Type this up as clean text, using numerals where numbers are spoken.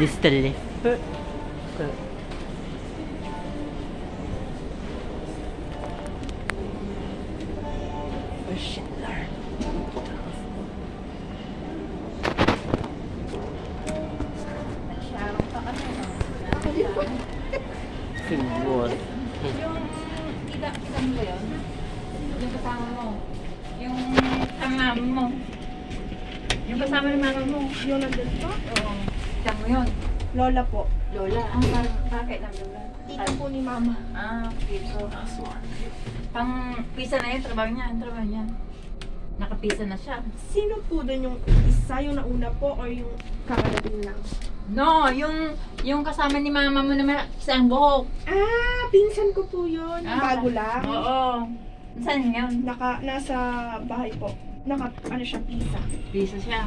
This the left. Schindler. Siguro. Kita mo ba yun? Yung kasama mo. Yung mama mo. Yung kasama ni mama mo. Yung nandun po? Oo. Kita mo yun. Lola po. Lola. Bakit ng Lola? Tita po ni mama. Piso. Pang pisa na yun, trabaho niya. Ang trabaho niya. Nakapisa na siya. Sino po doon yung isa, yung nauna po, or yung kakarating lang? No, yung kasama ni mama mo na may isang buhok. Ah, pinsan ko po yun. Bago lang. Oo. Saan yun? Nasa bahay po. Ano siya, pisa. Pisa siya.